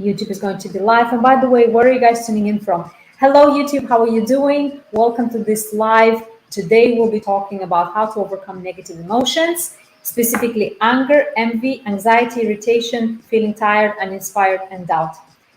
YouTube is going to be live. And by the way, where are you guys tuning in from? Hello, YouTube. How are you doing? Welcome to this live. Today, we'll be talking about how to overcome negative emotions, specifically anger, envy, anxiety, irritation, feeling tired, uninspired, and doubt.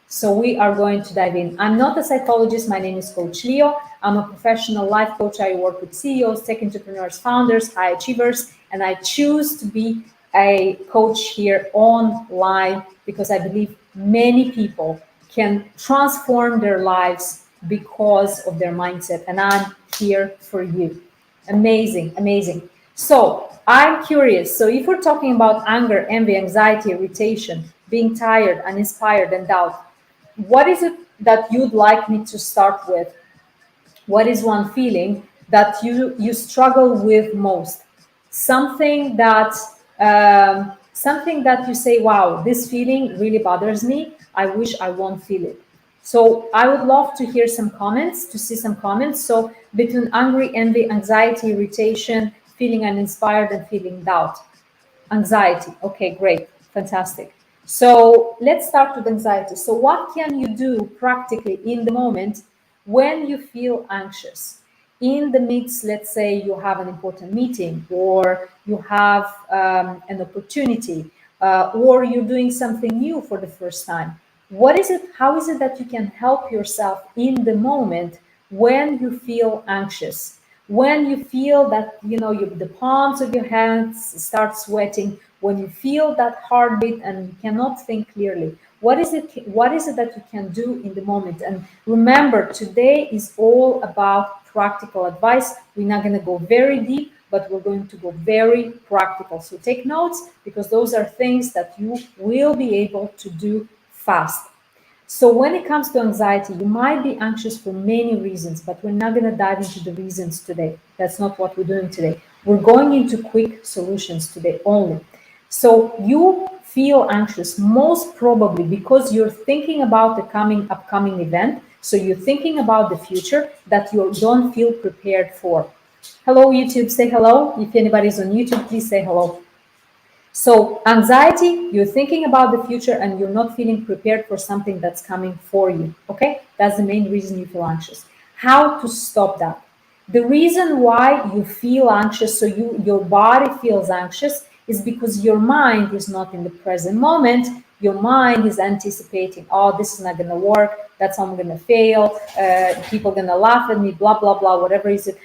So we are going to dive in. I'm not a psychologist. My name is Coach Leo. I'm a professional life coach. I work with CEOs, tech entrepreneurs, founders, high achievers, and I choose to be a coach here online because I believe many people can transform their lives because of their mindset, and I'm here for you. Amazing, amazing. So I'm curious. So if we're talking about anger, envy, anxiety, irritation, being tired, uninspired, and doubt, what is it that you'd like me to start with? What is one feeling that you struggle with most? Something that you say, wow, this feeling really bothers me. I wish I won't feel it. So I would love to hear some comments, to see some comments. So between angry, envy, anxiety, irritation, feeling uninspired, and feeling doubt. Anxiety. Okay, great. Fantastic. So let's start with anxiety. So what can you do practically in the moment when you feel anxious? In the midst, let's say you have an important meeting, or you have an opportunity, or you're doing something new for the first time. What is it? How is it that you can help yourself in the moment when you feel anxious? When you feel that the palms of your hands start sweating, when you feel that heartbeat and you cannot think clearly, what is it that you can do in the moment? And remember, today is all about practical advice. We're not going to go very deep, but we're going to go very practical. So take notes, because those are things that you will be able to do fast. So when it comes to anxiety, you might be anxious for many reasons, but we're not going to dive into the reasons today. That's not what we're doing today. We're going into quick solutions today only. So you feel anxious most probably because you're thinking about the upcoming event. So you're thinking about the future that you don't feel prepared for. Hello, YouTube. Say hello. If anybody's on YouTube, please say hello. So anxiety, you're thinking about the future and you're not feeling prepared for something that's coming for you. Okay, that's the main reason you feel anxious. How to stop that? The reason why you feel anxious, so your body feels anxious, is because your mind is not in the present moment. Your mind is anticipating, oh, this is not going to work, that's how I'm going to fail, people are going to laugh at me, blah, blah, blah, whatever is it,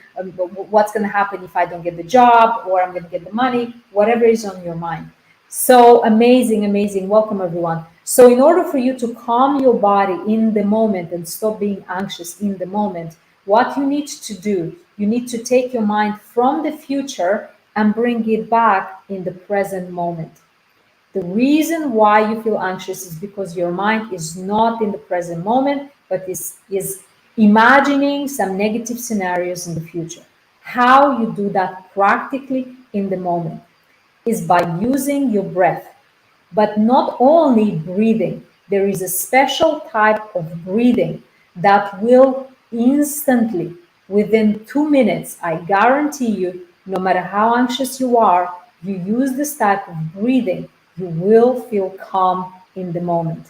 what's going to happen if I don't get the job, or I'm going to get the money, whatever is on your mind. So amazing, amazing. Welcome, everyone. So in order for you to calm your body in the moment and stop being anxious in the moment, what you need to do, you need to take your mind from the future and bring it back in the present moment. The reason why you feel anxious is because your mind is not in the present moment, but is imagining some negative scenarios in the future. How you do that practically in the moment is by using your breath, but not only breathing. There is a special type of breathing that will instantly, within 2 minutes, I guarantee you, no matter how anxious you are, you use this type of breathing, you will feel calm in the moment.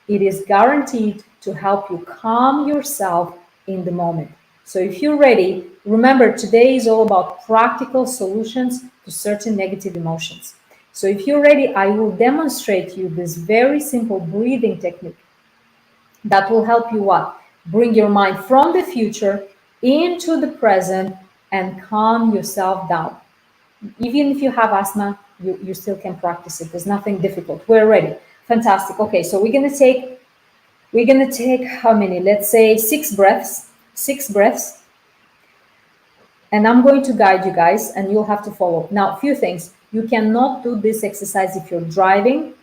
It is guaranteed to help you calm yourself in the moment. So if you're ready, remember, today is all about practical solutions to certain negative emotions. So if you're ready, I will demonstrate you this very simple breathing technique that will help you what? Bring your mind from the future into the present and calm yourself down. Even if you have asthma, you still can practice it. There's nothing difficult. We're ready. Fantastic. Okay, so we're gonna take how many? Let's say 6 breaths. 6 breaths. And I'm going to guide you guys and you'll have to follow. Now, a few things. You cannot do this exercise if you're driving,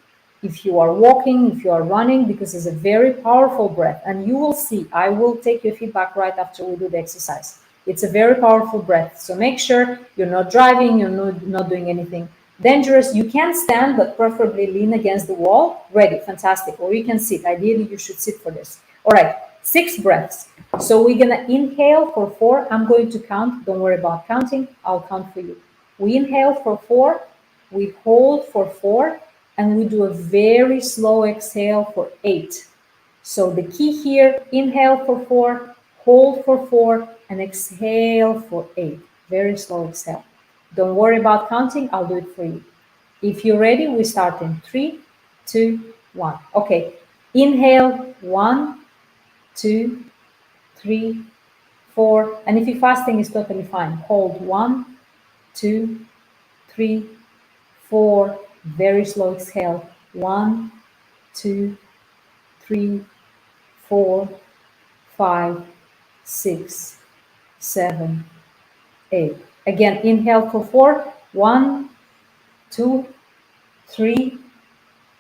if you are walking, if you are running, because it's a very powerful breath. And you will see, I will take your feedback right after we do the exercise. It's a very powerful breath. So make sure you're not driving, you're not doing anything dangerous. You can stand, but preferably lean against the wall. Ready, fantastic. Or you can sit. Ideally, you should sit for this. All right, 6 breaths. So we're gonna inhale for 4. I'm going to count. Don't worry about counting. I'll count for you. We inhale for 4. We hold for 4. and we do a very slow exhale for 8. So the key here, inhale for 4, hold for 4, and exhale for 8. Very slow exhale. Don't worry about counting, I'll do it for you. If you're ready, we start in 3, 2, 1. Okay, inhale, 1, 2, 3, 4, and if you're fasting, it's totally fine. Hold 1, 2, 3, 4, very slow exhale. 1, 2, 3, 4, 5, 6, 7, 8. Again, inhale for 4. 1, 2, 3,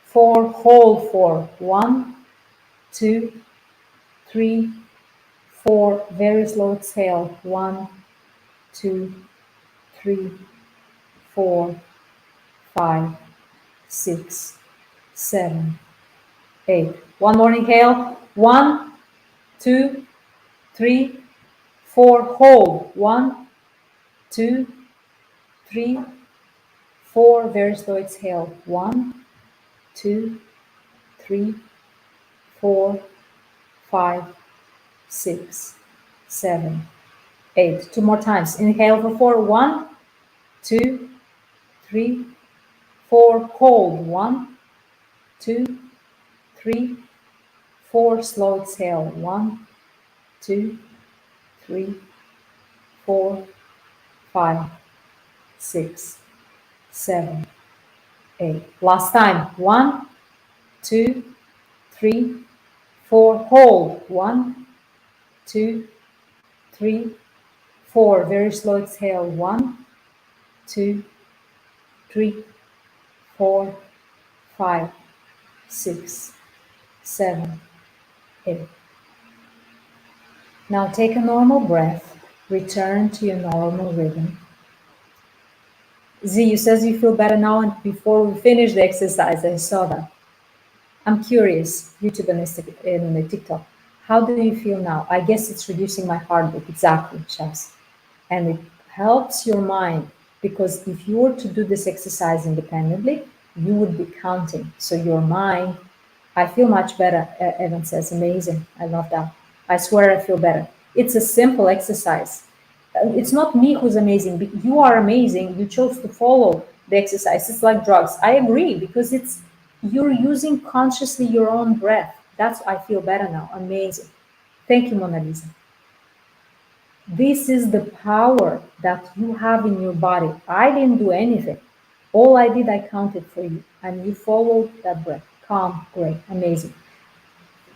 4. Hold for 1, 2, 3, 4. Very slow exhale. 1, 2, 3, 4, 5, 6, 7, 8. One more inhale. 1, 2, 3, 4. Hold. 1, 2, 3, 4. Very slow exhale. 1, 2, 3, 4, 5, 6, 7, 8. Two more times. Inhale for 4. 1, 2, 3, 4. Hold. 1, 2, 3, 4. Slow exhale. 1, 2, 3, 4, 5, 6, 7, 8. Last time. 1, 2, 3, 4. Hold. 1, 2, 3, 4. Very slow exhale. 1, 2, 3, 4, 5, 6, 7, 8. Now take a normal breath. Return to your normal rhythm. Z, you says you feel better now, and before we finish the exercise, I saw that. I'm curious, YouTube and TikTok, how do you feel now? I guess it's reducing my heartbeat. Exactly, Shaz. And it helps your mind, because if you were to do this exercise independently, you would be counting. So your mind, I feel much better, Evan says. Amazing. I love that. I swear I feel better. It's a simple exercise. It's not me who's amazing, but you are amazing. You chose to follow the exercise. It's like drugs. I agree, because it's you're using consciously your own breath. That's, I feel better now. Amazing. Thank you, Mona Lisa. This is the power that you have in your body. I didn't do anything. All I did, I counted for you, and you followed that breath. Calm, great, amazing.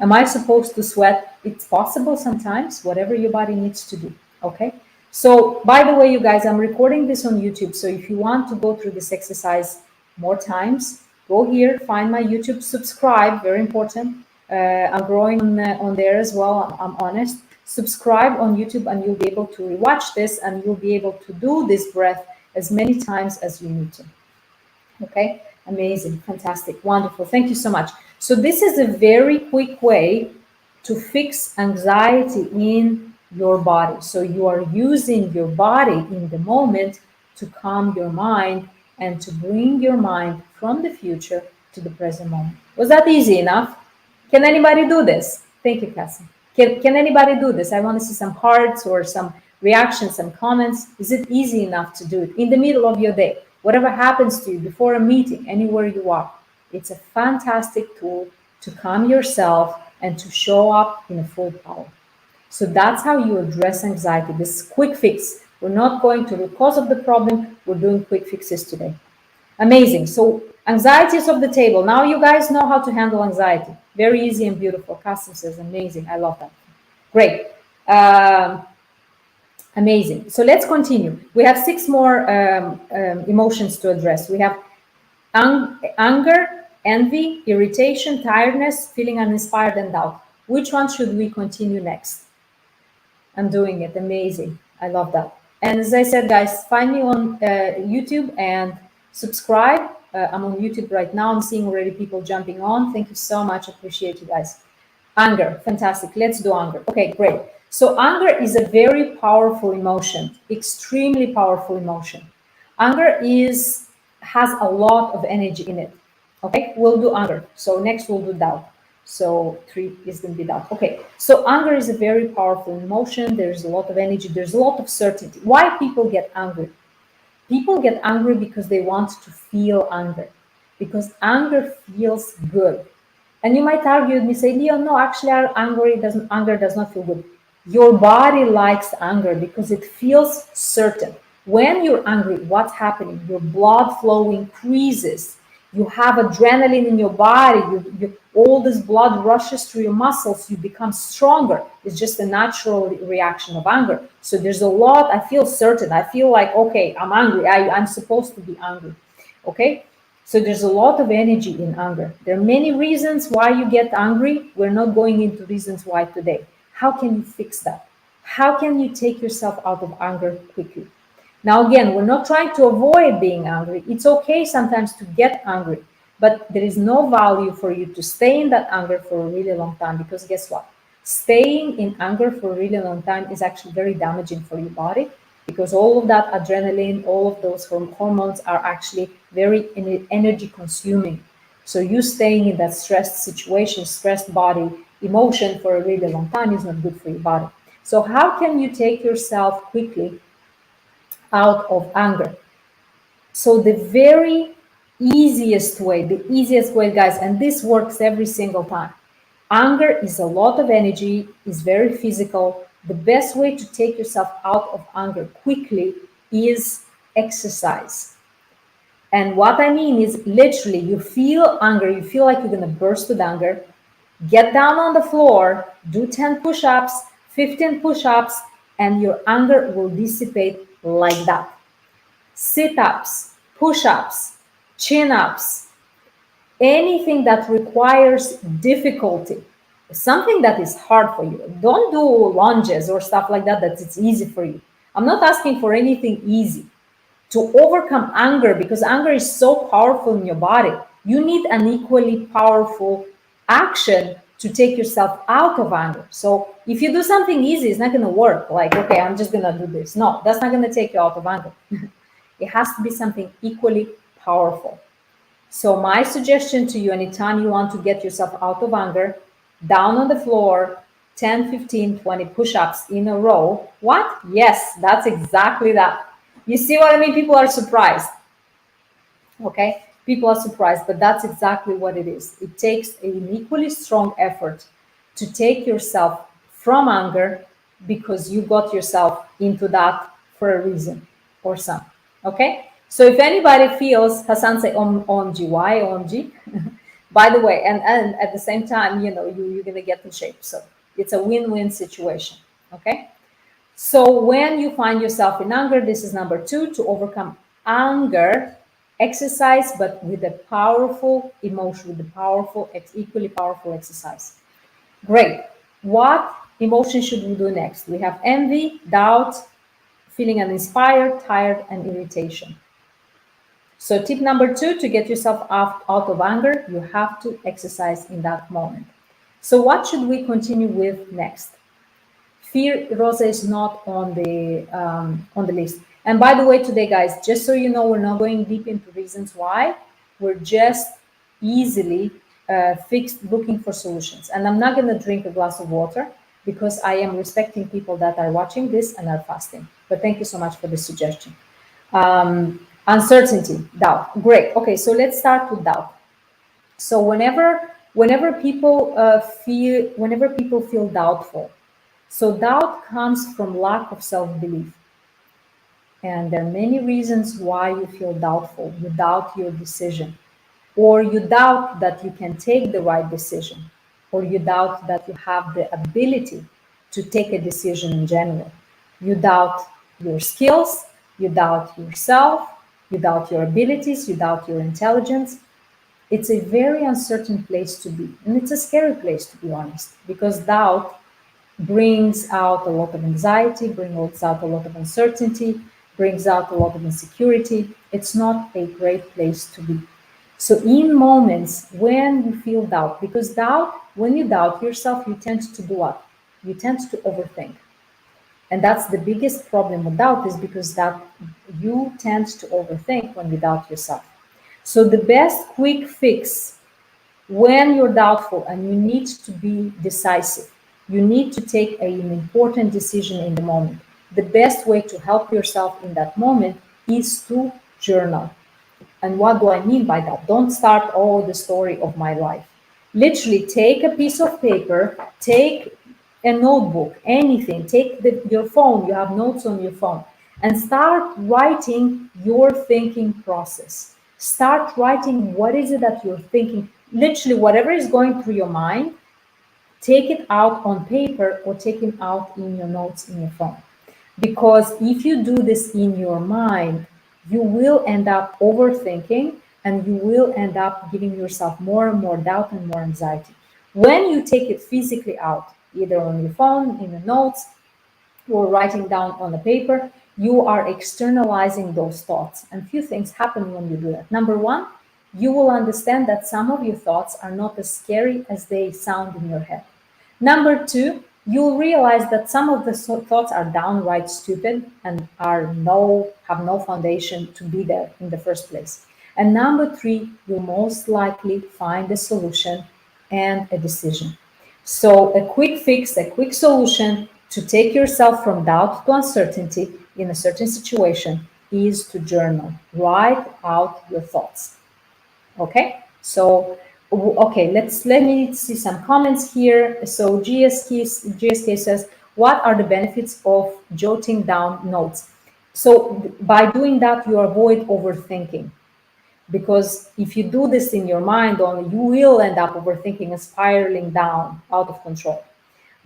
Am I supposed to sweat? It's possible sometimes, whatever your body needs to do, okay? So, by the way, you guys, I'm recording this on YouTube, so if you want to go through this exercise more times, go here, find my YouTube, subscribe, very important. I'm growing on there as well, I'm honest. Subscribe on YouTube, and you'll be able to rewatch this, and you'll be able to do this breath as many times as you need to. Okay, amazing, fantastic, wonderful. Thank you so much. So this is a very quick way to fix anxiety in your body. So you are using your body in the moment to calm your mind and to bring your mind from the future to the present moment. Was that easy enough? Can anybody do this? Thank you, Cassie. Can anybody do this? I want to see some hearts or some reactions, some comments. Is it easy enough to do it in the middle of your day? Whatever happens to you before a meeting, anywhere you are, it's a fantastic tool to calm yourself and to show up in a full power. So that's how you address anxiety. This quick fix. We're not going to the cause of the problem. We're doing quick fixes today. Amazing. So anxiety is off the table. Now you guys know how to handle anxiety. Very easy and beautiful. Custom says amazing. I love that. Great. Amazing. So let's continue. We have 6 more emotions to address. We have anger, envy, irritation, tiredness, feeling uninspired, and doubt. Which one should we continue next? I'm doing it. Amazing. I love that. And as I said, guys, find me on YouTube and subscribe. I'm on YouTube right now. I'm seeing already people jumping on. Thank you so much. Appreciate you guys. Anger. Fantastic. Let's do anger. Okay, great. So anger is a very powerful emotion, extremely powerful emotion. Anger has a lot of energy in it. Okay, we'll do anger. So next we'll do doubt. So 3 is going to be doubt. Okay, so anger is a very powerful emotion. There's a lot of energy. There's a lot of certainty. Why people get angry? People get angry because they want to feel anger, because anger feels good. And you might argue with me, say, Leo, no, actually, anger does not feel good. Your body likes anger because it feels certain. When you're angry, what's happening? Your blood flow increases. You have adrenaline in your body. All this blood rushes through your muscles. You become stronger. It's just a natural reaction of anger. So there's a lot. I feel certain. I feel like, okay, I'm angry. I'm supposed to be angry. Okay. So there's a lot of energy in anger. There are many reasons why you get angry. We're not going into reasons why today. How can you fix that? How can you take yourself out of anger quickly? Now, again, we're not trying to avoid being angry. It's okay sometimes to get angry, but there is no value for you to stay in that anger for a really long time, because guess what? Staying in anger for a really long time is actually very damaging for your body, because all of that adrenaline, all of those hormones are actually very energy consuming. So you staying in that stressed situation, stressed body, emotion for a really long time is not good for your body. So how can you take yourself quickly out of anger? So the very easiest way, guys, and this works every single time. Anger is a lot of energy, is very physical. The best way to take yourself out of anger quickly is exercise. And what I mean is literally, you feel anger, you feel like you're going to burst with anger. Get down on the floor, do 10 push ups, 15 push ups, and your anger will dissipate like that. Sit ups, push ups, chin ups, anything that requires difficulty, something that is hard for you. Don't do lunges or stuff like that, that it's easy for you. I'm not asking for anything easy. To overcome anger, because anger is so powerful in your body, you need an equally powerful action to take yourself out of anger. So if you do something easy, it's not going to work. Like, okay, I'm just going to do this. No, that's not going to take you out of anger. It has to be something equally powerful. So my suggestion to you, anytime you want to get yourself out of anger, down on the floor, 10, 15, 20 push-ups in a row. What? Yes, that's exactly that. You see what I mean? People are surprised. Okay? People are surprised, but that's exactly what it is. It takes an equally strong effort to take yourself from anger, because you got yourself into that for a reason or some. Okay? So if anybody feels, Hassan say OMG, why OMG? By the way, and at the same time, you're gonna get in shape. So it's a win-win situation. Okay? So when you find yourself in anger, this is number 2, to overcome anger, exercise, but with a powerful emotion, with a powerful, equally powerful exercise. Great. What emotion should we do next? We have envy, doubt, feeling uninspired, tired, and irritation. So tip number 2, to get yourself out of anger, you have to exercise in that moment. So what should we continue with next? Fear, Rosa, is not on the list. And by the way, today, guys, just so you know, we're not going deep into reasons why. We're just easily looking for solutions. And I'm not going to drink a glass of water, because I am respecting people that are watching this and are fasting. But thank you so much for the suggestion. Uncertainty, doubt. Great. Okay, so let's start with doubt. So whenever people feel doubtful, so doubt comes from lack of self-belief. And there are many reasons why you feel doubtful. You doubt your decision, or you doubt that you can take the right decision, or you doubt that you have the ability to take a decision in general. You doubt your skills, you doubt yourself, you doubt your abilities, you doubt your intelligence. It's a very uncertain place to be. And it's a scary place, to be honest, because doubt brings out a lot of anxiety, brings out a lot of uncertainty, brings out a lot of insecurity. It's not a great place to be. So in moments when you feel doubt, because doubt, when you doubt yourself, you tend to do what? You tend to overthink. And that's the biggest problem with doubt, is because that you tend to overthink when you doubt yourself. So the best quick fix when you're doubtful and you need to be decisive, you need to take an important decision in the moment. The best way to help yourself in that moment is to journal. And what do I mean by that? Don't start, oh, the story of my life. Literally take a piece of paper, take a notebook, anything, take your phone, you have notes on your phone, and start writing your thinking process. Start writing what is it that you're thinking. Literally, whatever is going through your mind, take it out on paper or take it out in your notes in your phone. Because if you do this in your mind, you will end up overthinking and you will end up giving yourself more and more doubt and more anxiety. When you take it physically out, either on your phone, in the notes, or writing down on a paper, you are externalizing those thoughts. And few things happen when you do that. Number one, you will understand that some of your thoughts are not as scary as they sound in your head. Number two, you'll realize that some of the thoughts are downright stupid and have no foundation to be there in the first place. And number three, you'll most likely find a solution and a decision. So a quick fix, a quick solution to take yourself from doubt to uncertainty in a certain situation is to journal. Write out your thoughts. Okay, so okay, let me see some comments here. So GSK says, what are the benefits of jotting down notes? So by doing that, you avoid overthinking, because if you do this in your mind only, you will end up overthinking and spiraling down out of control.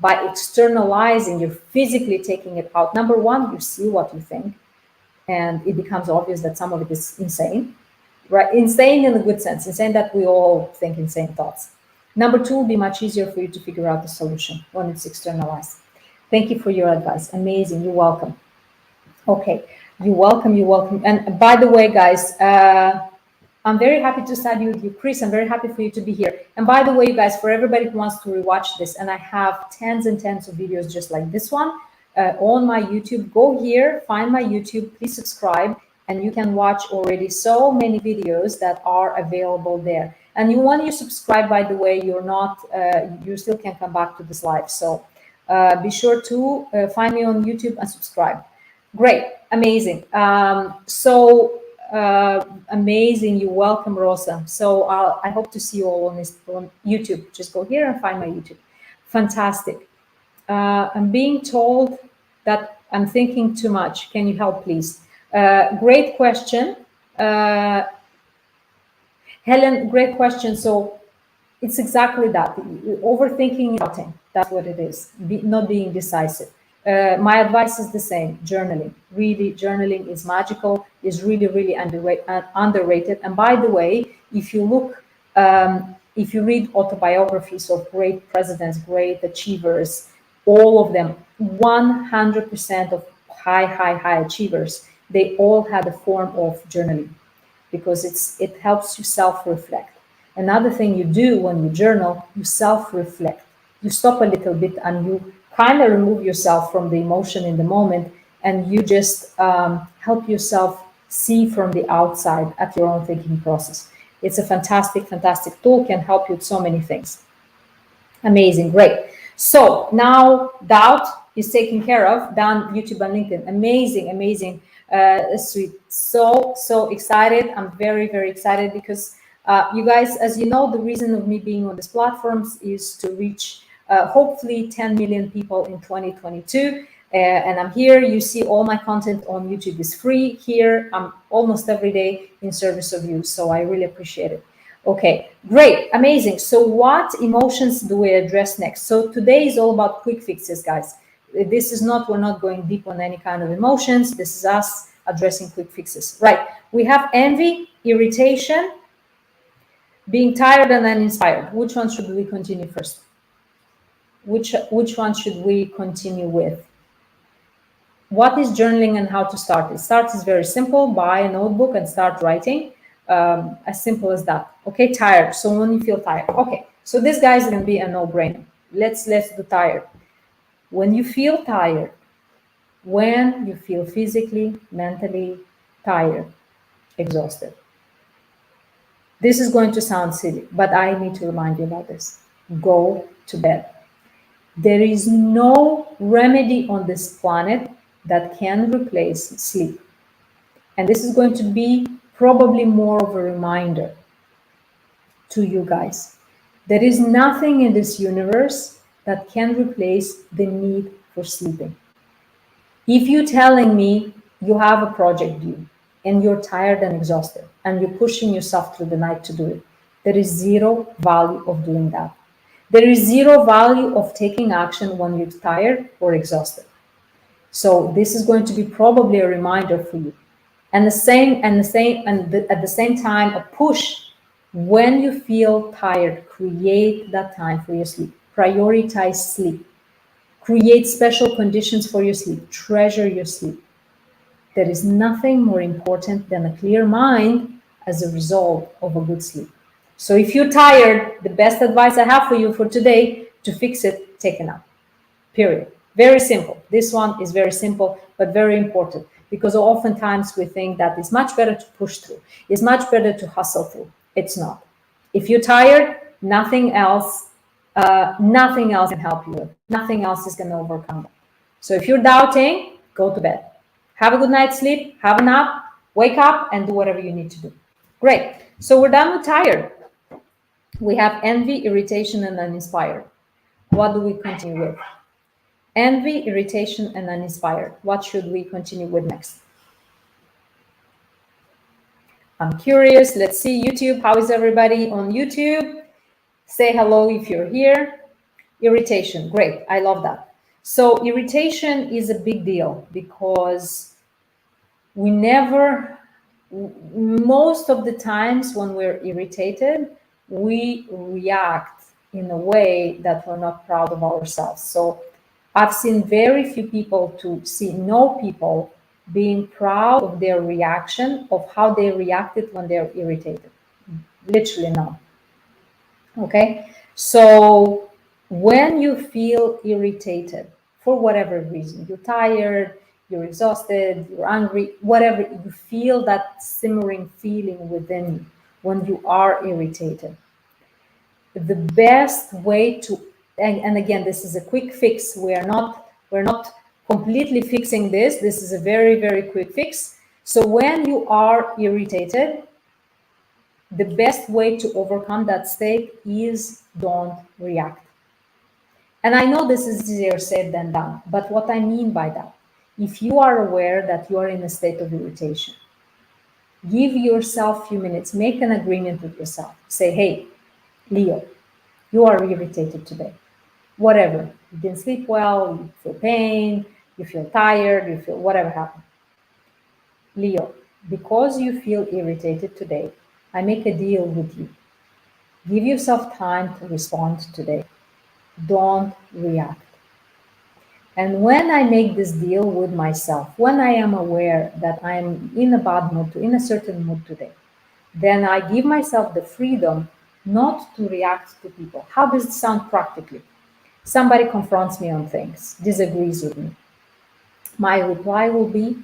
By externalizing, you're physically taking it out. Number one, you see what you think, and it becomes obvious that some of it is insane, right? Insane in a good sense, insane that we all think insane thoughts. Number two, will be much easier for you to figure out the solution when it's externalized. Thank you for your advice. Amazing. You're welcome. Okay. You're welcome. You're welcome. And by the way, guys, I'm very happy to study with you, Chris. I'm very happy for you to be here. And by the way, you guys, for everybody who wants to rewatch this, and I have tens and tens of videos just like this one on my YouTube. Go here, find my YouTube, please subscribe, and you can watch already so many videos that are available there. And when you subscribe, by the way, you're not, you still can come back to this live. So be sure to find me on YouTube and subscribe. Great, amazing. Amazing, you're welcome, Rosa. So I hope to see you all on YouTube. Just go here and find my YouTube. Fantastic. I'm being told that I'm thinking too much. Can you help, please? Great question. Helen, great question. So it's exactly that. Overthinking, doubting. That's what it is. Not being decisive. My advice is the same. Journaling. Really, journaling is magical. Is really, really underrated. And by the way, if you look, if you read autobiographies of great presidents, great achievers, all of them, 100% of high achievers, they all had a form of journaling, because it helps you self-reflect. Another thing you do when you journal, you self-reflect. You stop a little bit and you kind of remove yourself from the emotion in the moment, and you just help yourself see from the outside at your own thinking process. It's a fantastic, fantastic tool, can help you with so many things. Amazing, great. So now doubt is taken care of, done, YouTube and LinkedIn. Amazing, amazing, sweet. So excited. I'm very, very excited because you guys, as you know, the reason of me being on these platforms is to reach hopefully 10 million people in 2022. And I'm here. You see all my content on YouTube is free here. I'm almost every day in service of you. So I really appreciate it. Okay, great, amazing. So what emotions do we address next? So today is all about quick fixes, guys. This is not, we're not going deep on any kind of emotions. This is us addressing quick fixes. Right, we have envy, irritation, being tired, and then inspired. Which one should we continue first? Which one should we continue with? What is journaling and how to start it? Start is very simple. Buy a notebook and start writing. As simple as that. Okay, tired. So when you feel tired. Okay, so this guy is going to be a no-brainer. Let's do tired. When you feel tired, when you feel physically, mentally tired, exhausted, This is going to sound silly, but I need to remind you about this. Go to bed. There is no remedy on this planet that can replace sleep. And this is going to be probably more of a reminder to you guys. There is nothing in this universe that can replace the need for sleeping. If you're telling me you have a project due and you're tired and exhausted and you're pushing yourself through the night to do it, there is zero value of doing that. There is zero value of taking action when you're tired or exhausted. So this is going to be probably a reminder for you. And at the same time, a push. When you feel tired, create that time for your sleep. Prioritize sleep. Create special conditions for your sleep. Treasure your sleep. There is nothing more important than a clear mind as a result of a good sleep. So if you're tired, the best advice I have for you for today to fix it, take a nap. Period. Very simple. This one is very simple, but very important, because oftentimes we think that it's much better to push through. It's much better to hustle through. It's not. If you're tired, nothing else can help you. Nothing else is going to overcome that. So if you're doubting, go to bed. Have a good night's sleep, have a nap, wake up, and do whatever you need to do. Great. So we're done with tired. We have envy, irritation, and uninspired. What do we continue with? Envy, irritation, and uninspired. What should we continue with next? I'm curious. Let's see YouTube. How is everybody on YouTube? Say hello if you're here. Irritation. Great. I love that. So irritation is a big deal because most of the times when we're irritated, we react in a way that we're not proud of ourselves. So I've seen very few people no people being proud of their reaction, of how they reacted when they're irritated. Literally none. Okay? So when you feel irritated, for whatever reason, you're tired, you're exhausted, you're angry, whatever, you feel that simmering feeling within you when you are irritated. The best way to, and again, this is a quick fix. We're not completely fixing this. This is a very, very quick fix. So when you are irritated, the best way to overcome that state is don't react. And I know this is easier said than done, but what I mean by that, if you are aware that you are in a state of irritation, give yourself a few minutes, make an agreement with yourself. Say, hey, Leo, you are irritated today. Whatever, you didn't sleep well, you feel pain, you feel tired, you feel whatever happened. Leo, because you feel irritated today, I make a deal with you. Give yourself time to respond today. Don't react. And when I make this deal with myself, when I am aware that I'm in a bad mood, in a certain mood today, then I give myself the freedom not to react to people. How does it sound practically? Somebody confronts me on things, disagrees with me. My reply will be,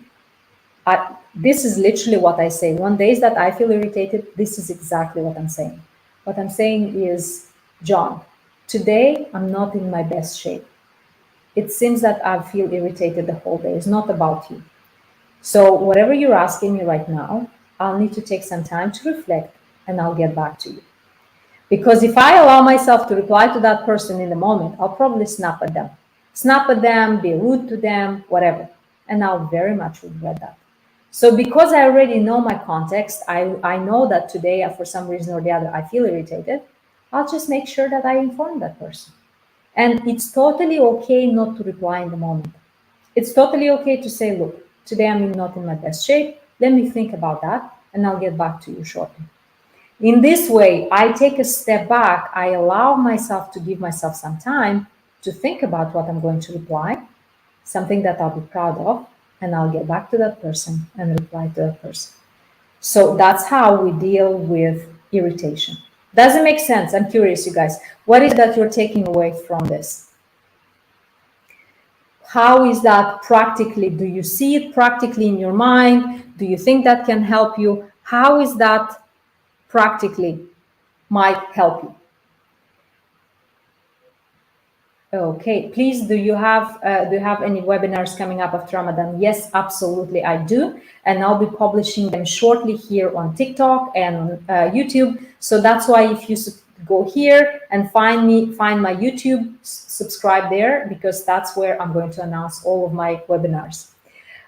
this is literally what I say. On days that I feel irritated, this is exactly what I'm saying. What I'm saying is, John, today I'm not in my best shape. It seems that I feel irritated the whole day. It's not about you. So whatever you're asking me right now, I'll need to take some time to reflect and I'll get back to you. Because if I allow myself to reply to that person in the moment, I'll probably snap at them, be rude to them, whatever. And I'll very much regret that. So because I already know my context, I know that today, for some reason or the other, I feel irritated, I'll just make sure that I inform that person. And it's totally okay not to reply in the moment. It's totally okay to say, look, today I'm not in my best shape. Let me think about that and I'll get back to you shortly. In this way, I take a step back. I allow myself to give myself some time to think about what I'm going to reply, something that I'll be proud of, and I'll get back to that person and reply to that person. So that's how we deal with irritation. Does it make sense? I'm curious, you guys. What is that you're taking away from this? How is that practically? Do you see it practically in your mind? Do you think that can help you? How is that practically might help you. Okay, please, do you have any webinars coming up after Ramadan? Yes, absolutely, I do, and I'll be publishing them shortly here on TikTok and YouTube. So that's why if you go here and find my YouTube, subscribe there, because that's where I'm going to announce all of my webinars.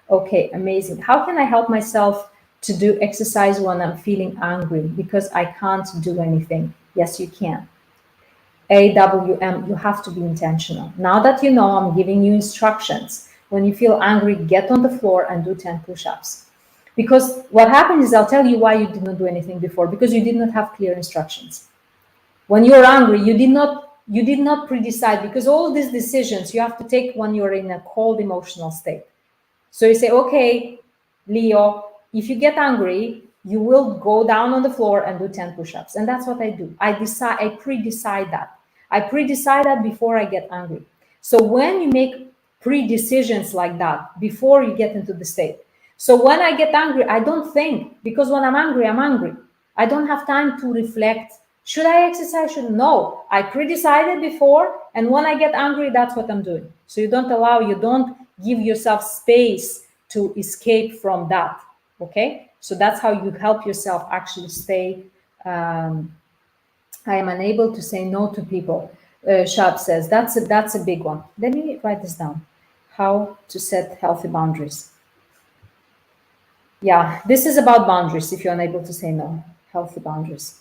Okay, amazing. How can I help myself to do exercise when I'm feeling angry because I can't do anything? Yes, you can. AWM, you have to be intentional. Now that you know, I'm giving you instructions. When you feel angry, get on the floor and do 10 push-ups. Because what happens is, I'll tell you why you did not do anything before, because you did not have clear instructions. When you're angry, you did not pre-decide, because all these decisions you have to take when you're in a cold emotional state. So you say, okay, Leo, if you get angry, you will go down on the floor and do 10 push-ups. And that's what I do. I pre-decide that. I pre-decide that before I get angry. So when you make pre-decisions like that, before you get into the state. So when I get angry, I don't think, because when I'm angry, I'm angry. I don't have time to reflect. Should I exercise? No. I pre-decided before, and when I get angry, that's what I'm doing. So you don't give yourself space to escape from that. Okay, so that's how you help yourself actually stay. I am unable to say no to people. Shab says that's a big one. Let me write this down. How to set healthy boundaries. Yeah, this is about boundaries. If you're unable to say no, healthy boundaries.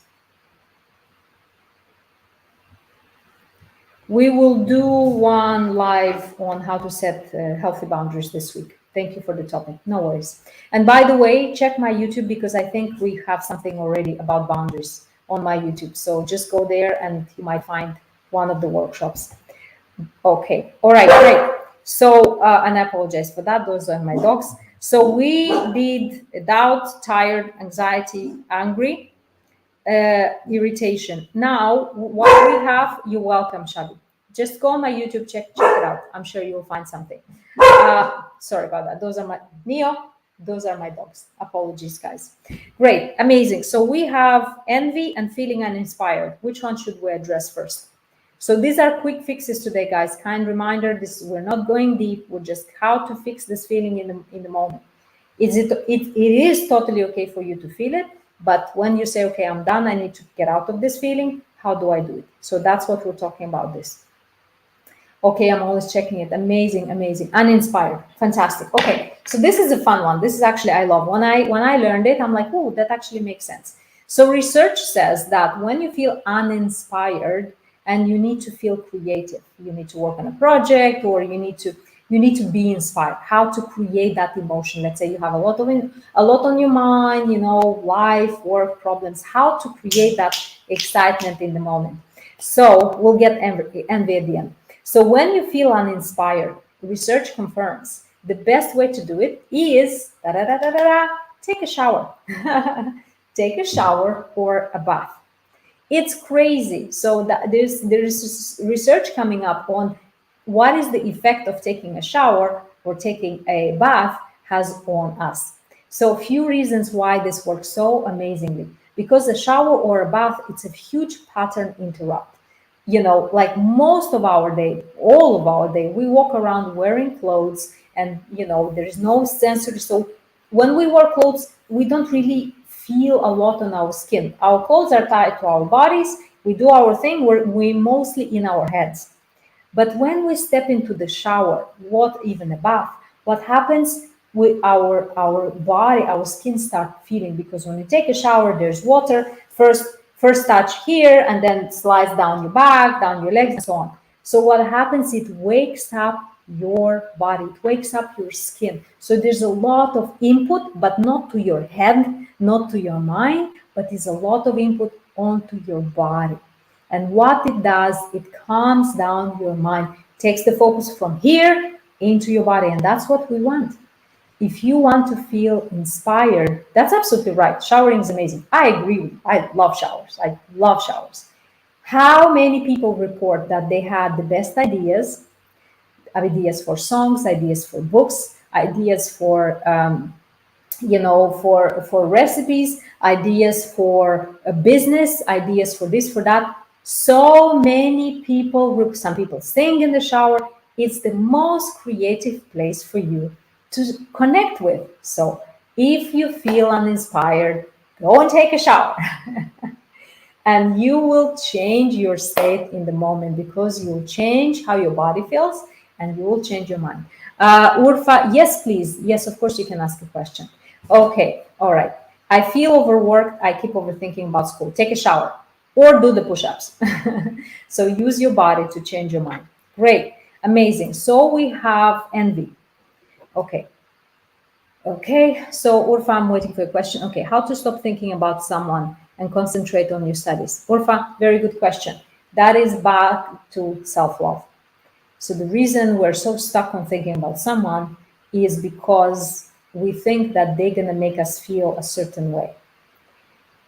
We will do one live on how to set healthy boundaries this week. Thank you for the topic. No worries. And by the way, check my YouTube, because I think we have something already about boundaries on my YouTube. So just go there and you might find one of the workshops. Okay. All right. Great. So, and I apologize for that. Those are my dogs. So we did doubt, tired, anxiety, angry, irritation. Now, what we have, you're welcome, Shabi. Just go on my YouTube, check it out. I'm sure you'll find something. Sorry about that. Those are my Neo. Those are my dogs. Apologies, guys. Great, amazing. So we have envy and feeling uninspired. Which one should we address first? So these are quick fixes today, guys. Kind reminder: we're not going deep. We're just how to fix this feeling in the moment. It is totally okay for you to feel it, but when you say, okay, I'm done, I need to get out of this feeling, how do I do it? So that's what we're talking about this. Okay, I'm always checking it. Amazing, amazing. Uninspired. Fantastic. Okay, so this is a fun one. This is actually, I love. When I learned it, I'm like, oh, that actually makes sense. So research says that when you feel uninspired and you need to feel creative, you need to work on a project, or you need to be inspired. How to create that emotion? Let's say you have a lot on your mind, life, work, problems. How to create that excitement in the moment? So we'll get envy at the end. So when you feel uninspired, research confirms the best way to do it is take a shower. Take a shower or a bath. It's crazy. So there's research coming up on what is the effect of taking a shower or taking a bath has on us. So a few reasons why this works so amazingly. Because a shower or a bath, it's a huge pattern interrupt. Like most of our day, all of our day, we walk around wearing clothes, and there is no sensory. So when we wear clothes, we don't really feel a lot on our skin. Our clothes are tied to our bodies. We do our thing. We're mostly in our heads. But when we step into the shower, even a bath, what happens with our body, our skin start feeling, because when you take a shower, there's water. First touch here, and then it slides down your back, down your legs, and so on. So what happens, it wakes up your body, it wakes up your skin. So there's a lot of input, but not to your head, not to your mind, but it's a lot of input onto your body. And what it does, it calms down your mind, takes the focus from here into your body, and that's what we want. If you want to feel inspired, that's absolutely right. Showering is amazing. I agree with you. I love showers. I love showers. How many people report that they had the best ideas for songs, ideas for books, ideas for for recipes, ideas for a business, ideas for this, for that. So many people, some people sing in the shower. It's the most creative place for you to connect with. So if you feel uninspired, go and take a shower. And you will change your state in the moment, because you'll change how your body feels and you will change your mind. Urfa, yes, please. Yes, of course, you can ask a question. Okay, all right. I feel overworked. I keep overthinking about school. Take a shower or do the push-ups. So use your body to change your mind. Great, amazing. So we have envy. Okay. Okay, so Urfa, I'm waiting for a question. Okay, how to stop thinking about someone and concentrate on your studies? Urfa, very good question. That is back to self-love. So the reason we're so stuck on thinking about someone is because we think that they're going to make us feel a certain way.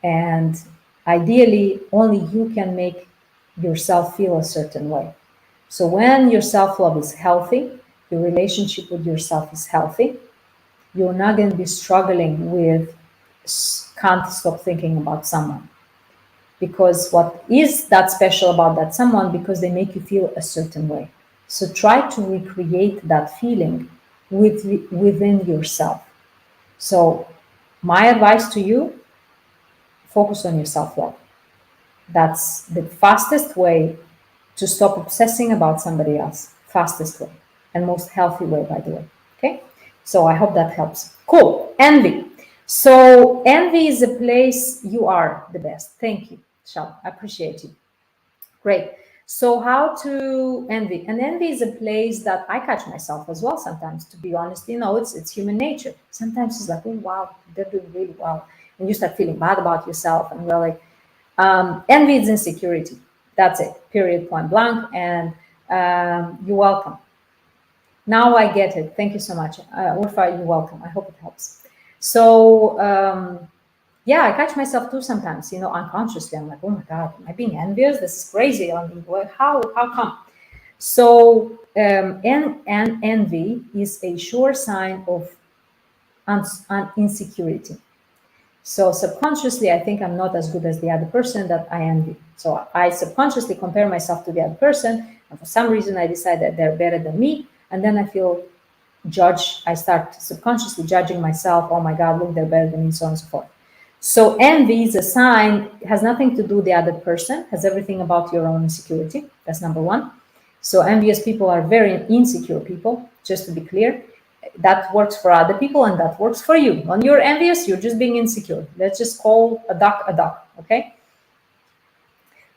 And ideally, only you can make yourself feel a certain way. So when your self-love is healthy, your relationship with yourself is healthy, you're not going to be struggling with can't stop thinking about someone. Because what is that special about that someone? Because they make you feel a certain way. So try to recreate that feeling within yourself. So my advice to you, focus on your self-love. That's the fastest way to stop obsessing about somebody else. Fastest way and most healthy way, by the way. Okay? So I hope that helps. Cool. Envy. So envy is a place you are the best. Thank you, Shal. I appreciate you. Great. So how to envy? And envy is a place that I catch myself as well sometimes, to be honest. It's human nature. Sometimes it's like, oh, wow, they're doing really well. And you start feeling bad about yourself. And we're like, envy is insecurity. That's it, period, point blank. And you're welcome. Now I get it. Thank you so much. Urfa, you're welcome. I hope it helps. So, yeah, I catch myself too sometimes, unconsciously. I'm like, oh my God, am I being envious? This is crazy. I mean, how come? So, and envy is a sure sign of insecurity. So subconsciously, I think I'm not as good as the other person that I envy. So I subconsciously compare myself to the other person, and for some reason I decide that they're better than me, and then I feel judged. I start subconsciously judging myself. Oh my God, look, they're better than me, so on and so forth. So envy is a sign, has nothing to do with the other person, has everything about your own insecurity. That's number one. So envious people are very insecure people, just to be clear. That works for other people and that works for you. When you're envious, you're just being insecure. Let's just call a duck, okay?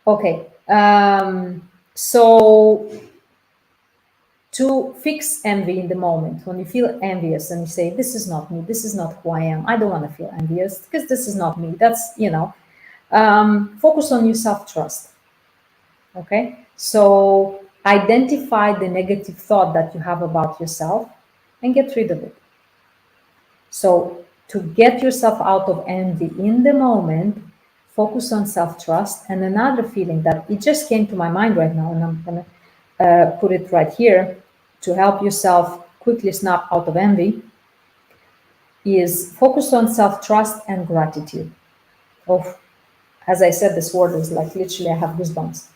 Okay, so to fix envy in the moment, when you feel envious and you say, this is not me, this is not who I am, I don't want to feel envious because this is not me. That's, focus on your self-trust, okay? So identify the negative thought that you have about yourself and get rid of it. So to get yourself out of envy in the moment, focus on self-trust. And another feeling that it just came to my mind right now, and I'm going to put it right here to help yourself quickly snap out of envy, is focus on self-trust and gratitude. As I said, this word is like literally I have goosebumps.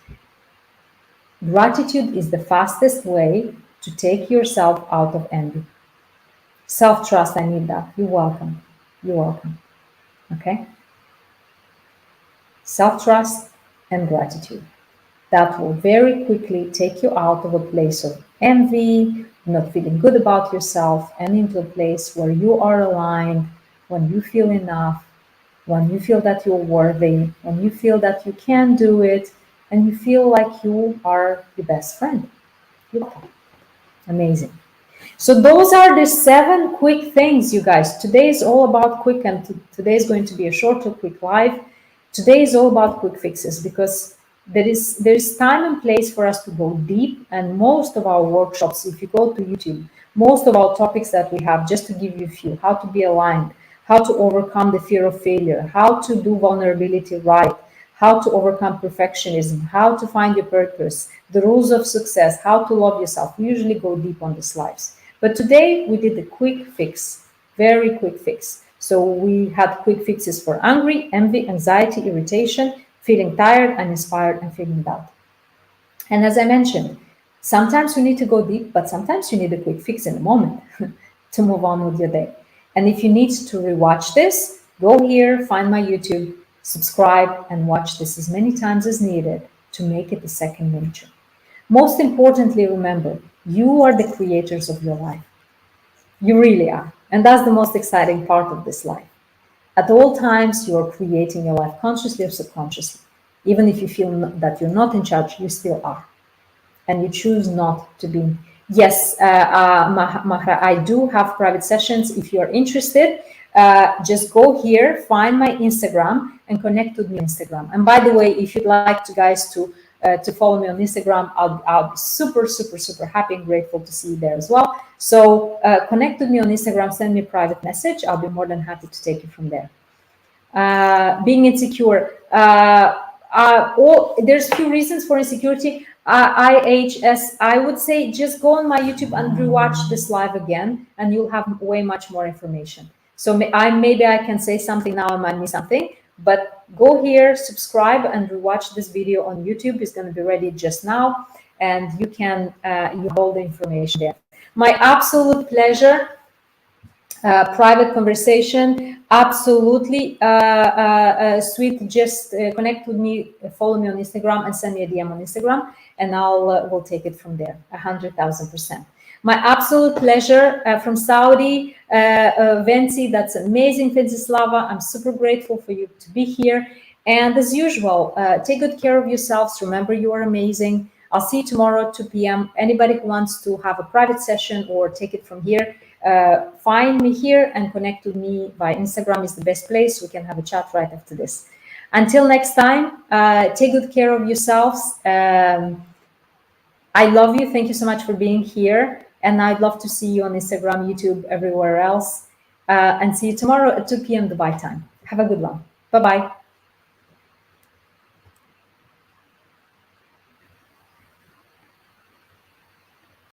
Gratitude is the fastest way to take yourself out of envy. Self-trust, I need that. You're welcome. You're welcome. Okay? Self-trust and gratitude. That will very quickly take you out of a place of envy, not feeling good about yourself, and into a place where you are aligned, when you feel enough, when you feel that you're worthy, when you feel that you can do it, and you feel like you are your best friend. You're welcome. Amazing. So those are the 7 quick things, you guys. Today is all about quick, and today is going to be a short or quick live. Today is all about quick fixes because there is time and place for us to go deep, and most of our workshops, if you go to YouTube, most of our topics that we have, just to give you a few, how to be aligned, how to overcome the fear of failure, how to do vulnerability right, how to overcome perfectionism, how to find your purpose, the rules of success, how to love yourself. We usually go deep on the slides. But today we did a quick fix. very quick fix. So we had quick fixes for angry, envy, anxiety, irritation, feeling tired, uninspired, and feeling doubt. And as I mentioned, sometimes you need to go deep, but sometimes you need a quick fix in the moment to move on with your day. And if you need to rewatch this, go here, find my YouTube, subscribe, and watch this as many times as needed to make it a second nature. Most importantly, remember, you are the creators of your life. You really are. And that's the most exciting part of this life. At all times, you're creating your life consciously or subconsciously. Even if you feel that you're not in charge, you still are. And you choose not to be. Yes, Mahra, I do have private sessions. If you're interested, just go here, find my Instagram, and connect with me on Instagram. And by the way, if you'd like to guys to follow me on Instagram, I'll be super, super, super happy and grateful to see you there as well. So connect with me on Instagram, send me a private message. I'll be more than happy to take you from there. Being insecure. There's few reasons for insecurity. IHS, I would say just go on my YouTube and rewatch this live again, and you'll have way much more information. So maybe I can say something now, I might miss something, but go here, subscribe, and rewatch this video on YouTube. It's going to be ready just now, and you can you hold the information there. My absolute pleasure. Private conversation, absolutely sweet. Just connect with me, follow me on Instagram, and send me a DM on Instagram, and we'll take it from there. 100,000%. My absolute pleasure from Saudi, Venci. That's amazing, Venceslava. I'm super grateful for you to be here. And as usual, take good care of yourselves. Remember, you are amazing. I'll see you tomorrow at 2 p.m. Anybody who wants to have a private session or take it from here, find me here and connect with me via Instagram is the best place. We can have a chat right after this. Until next time, take good care of yourselves. I love you. Thank you so much for being here. And I'd love to see you on Instagram, YouTube, everywhere else. And see you tomorrow at 2 p.m. Dubai time. Have a good one. Bye-bye.